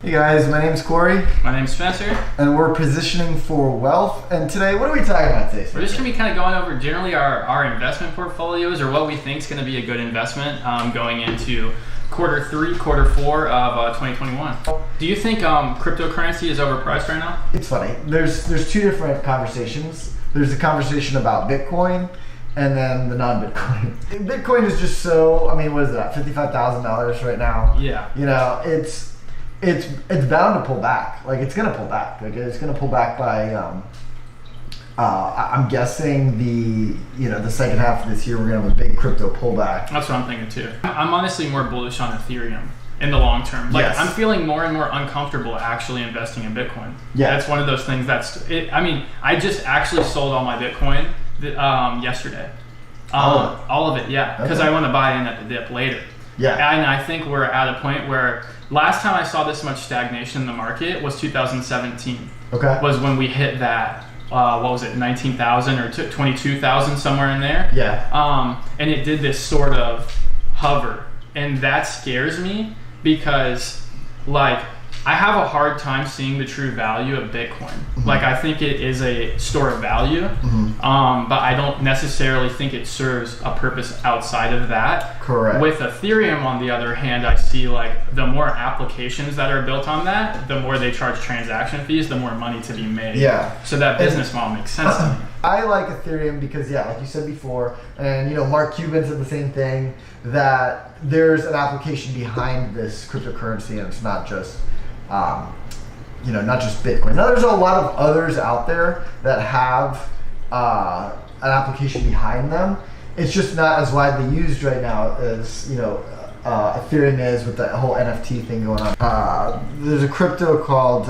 Hey guys, my name's Corey. My name's Spencer. And we're positioning for wealth. And today, what are we talking about today, Spencer? We're just going to be kind of going over generally our investment portfolios, or what we think is going to be a good investment going into quarter 3, quarter 4 of 2021. Do you think cryptocurrency is overpriced right now? It's funny. There's two different conversations. There's the conversation about Bitcoin and then the non-Bitcoin. Bitcoin is just so, what is that, $55,000 right now? Yeah. You know, it's bound to pull back. Like, it's gonna pull back. Like, it's gonna pull back by I'm guessing the second half of this year we're gonna have a big crypto pullback. That's what I'm thinking too. I'm honestly more bullish on Ethereum in the long term. Like, yes. I'm feeling more and more uncomfortable actually investing in Bitcoin. Yeah. That's one of those things I just actually sold all my Bitcoin yesterday. All of it, yeah. Because I want to buy in at the dip later. Yeah. And I think we're at a point where last time I saw this much stagnation in the market was 2017. Okay. Was when we hit that, what was it, 19,000 or 22,000, somewhere in there. Yeah. And it did this sort of hover. And that scares me because, like, I have a hard time seeing the true value of Bitcoin. Mm-hmm. Like, I think it is a store of value, but I don't necessarily think it serves a purpose outside of that. Correct. With Ethereum, on the other hand, I see, like, the more applications that are built on that, the more they charge transaction fees, the more money to be made. Yeah. So that business model makes sense to me. I like Ethereum because, yeah, like you said before, and Mark Cuban said the same thing, that there's an application behind this cryptocurrency, and it's not just not just Bitcoin. Now, there's a lot of others out there that have an application behind them. It's just not as widely used right now as Ethereum is, with that whole NFT thing going on. There's a crypto called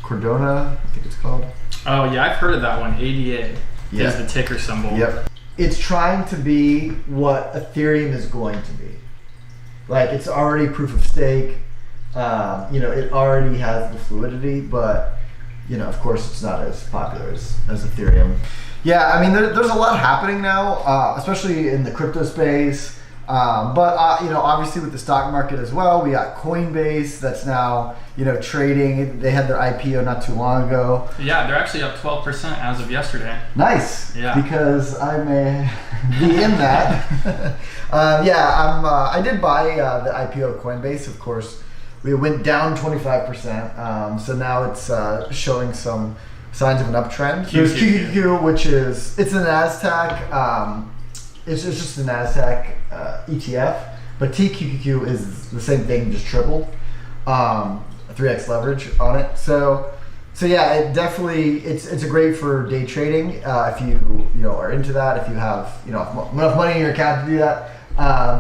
Cardano, I think it's called. Oh yeah, I've heard of that one. ADA is the ticker symbol. Yep. It's trying to be what Ethereum is going to be. Like, it's already proof of stake. It already has the fluidity, but of course it's not as popular as Ethereum. Yeah, there's a lot happening now, especially in the crypto space. But obviously with the stock market as well, we got Coinbase that's now trading. They had their IPO not too long ago. Yeah, they're actually up 12% as of yesterday. Nice. Yeah. Because I may be in that. I did buy the IPO of Coinbase, of course. We went down 25%, so now it's showing some signs of an uptrend. There's tqqq, which is a NASDAQ. It's just a NASDAQ ETF, but tqqq is the same thing, just triple, 3x leverage on it. So yeah, it definitely it's a great for day trading if you are into that. If you have enough money in your account to do that,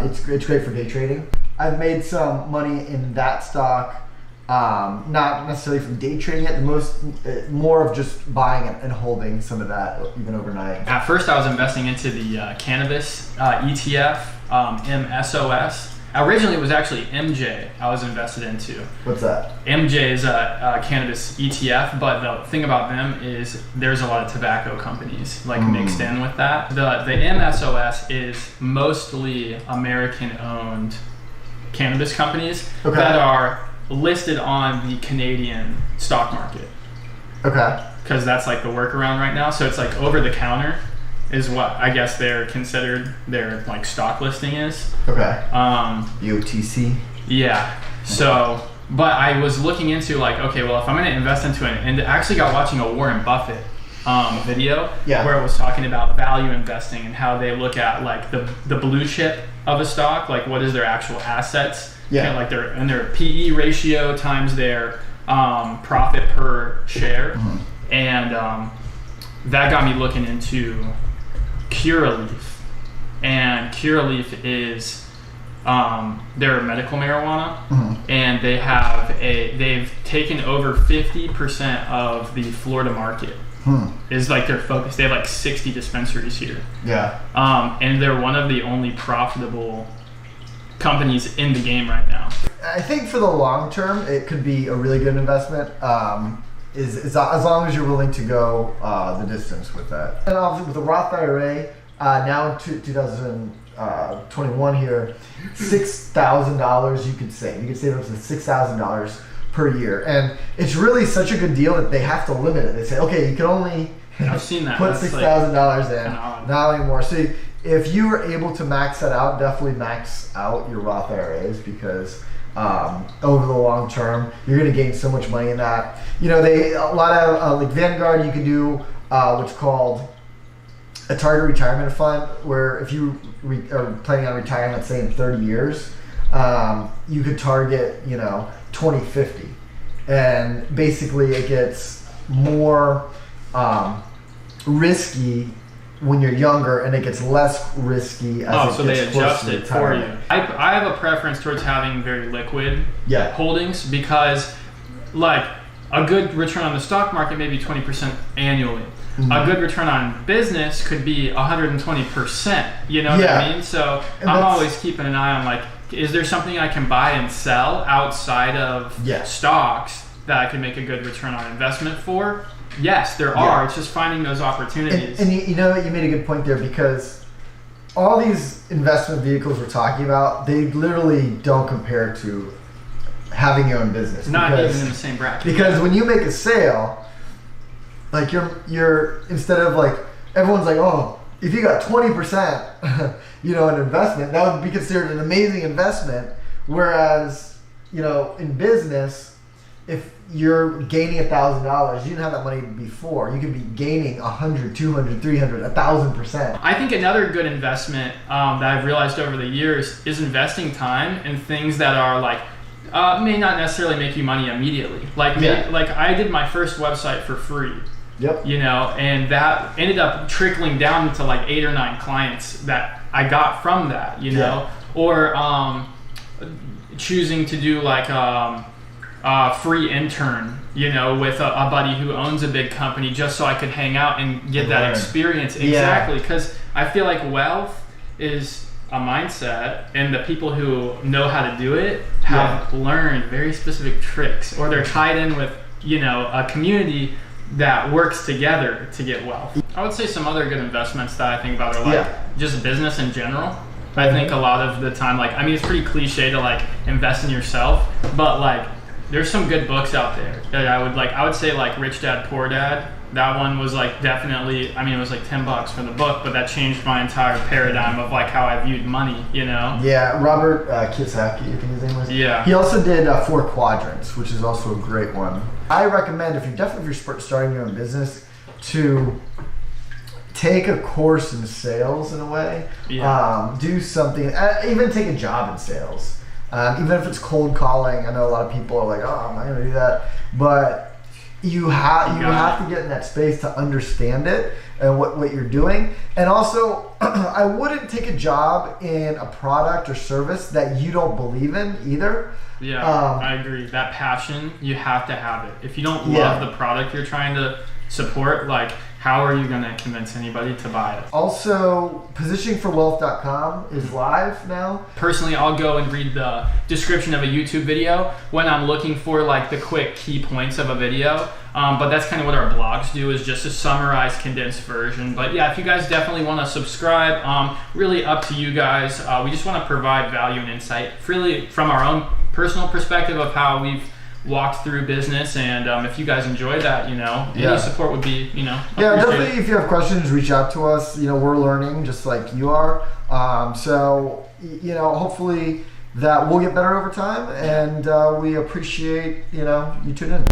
it's great for day trading. I've made some money in that stock, not necessarily from day trading it, more of just buying and holding some of that even overnight. At first I was investing into the Cannabis ETF, msos. Originally it was actually MJ I was invested into. What's that? MJ is a cannabis ETF, but the thing about them is there's a lot of tobacco companies mixed in with that. The msos is mostly American owned cannabis companies that are listed on the Canadian stock market. Okay. Because that's like the workaround right now. So it's like over the counter is what I guess they're considered their stock listing is. Okay. UTC. Yeah. So, but I was looking into if I'm going to invest into and I actually got watching a Warren Buffett video where it was talking about value investing and how they look at the blue chip of a stock, what is their actual assets, their PE ratio times their profit per share, and that got me looking into curlf, and curlf is they're medical marijuana, and they've taken over 50% of the Florida market. Is their focus. They have 60 dispensaries here. Yeah. And they're one of the only profitable companies in the game right now. I think for the long term, it could be a really good investment. As long as you're willing to go the distance with that. And obviously with the Roth IRA, now in 2021 here, $6,000 you could save. You could save up to $6,000 per year. And it's really such a good deal that they have to limit it. They say, okay, you can only I've seen that. put $6,000 in, odd. not anymore. So if you were able to max that out, definitely max out your Roth IRAs, because over the long term, you're going to gain so much money in that. You know, a lot of like Vanguard, you can do what's called a target retirement fund, where if you are planning on retiring, let's say in 30 years, you could target, 2050, and basically it gets more risky when you're younger, and it gets less risky as so it gets they adjust it for you. retirement. I have a preference towards having very liquid holdings, because like a good return on the stock market may be 20% annually. Mm-hmm. A good return on business could be 120%. You know what I mean? So I'm always keeping an eye on, like, is there something I can buy and sell outside of stocks that I can make a good return on investment for? Yes, there are. It's just finding those opportunities. And you made a good point there, because all these investment vehicles we're talking about, they literally don't compare to having your own business. Not even in the same bracket. Because when you make a sale, like you're instead of like, everyone's like, oh, if you got 20%, an investment, that would be considered an amazing investment. Whereas, in business, if you're gaining $1,000, you didn't have that money before. You could be gaining 100, 200, 300, 1,000%. I think another good investment that I've realized over the years is investing time in things that are like, may not necessarily make you money immediately. Like I did my first website for free. Yep. And that ended up trickling down to like 8 or 9 clients that I got from that, or choosing to do like free intern, with a buddy who owns a big company, just so I could hang out and get that experience. Exactly. Because I feel like wealth is a mindset, and the people who know how to do it have learned very specific tricks, or they're tied in with, a community that works together to get wealth. I would say some other good investments that I think about are like just business in general. I think a lot of the time, it's pretty cliche to like invest in yourself, but like there's some good books out there that I would say like Rich Dad Poor Dad. That one was like definitely, it was like $10 for the book, but that changed my entire paradigm of like how I viewed money, Yeah, Robert Kiyosaki, I think his name was. Yeah. He also did 4 Quadrants, which is also a great one. I recommend, if you're starting your own business, to take a course in sales in a way. Yeah. Do something, even take a job in sales. Even if it's cold calling. I know a lot of people are like, oh, I'm not going to do that. But you have to get in that space to understand it and what you're doing. And also, I wouldn't take a job in a product or service that you don't believe in either. Yeah, I agree. That passion, you have to have it. If you don't love the product you're trying to support, like, how are you going to convince anybody to buy it? Also, positioningforwealth.com is live now. Personally, I'll go and read the description of a YouTube video when I'm looking for like the quick key points of a video. But that's kind of what our blogs do, is just a summarized, condensed version. But yeah, if you guys definitely want to subscribe, really up to you guys. We just want to provide value and insight really from our own personal perspective of how we've walked through business, and if you guys enjoy that, any support would be, definitely. If you have questions, reach out to us. We're learning just like you are. So hopefully that will get better over time, and we appreciate you tuning in.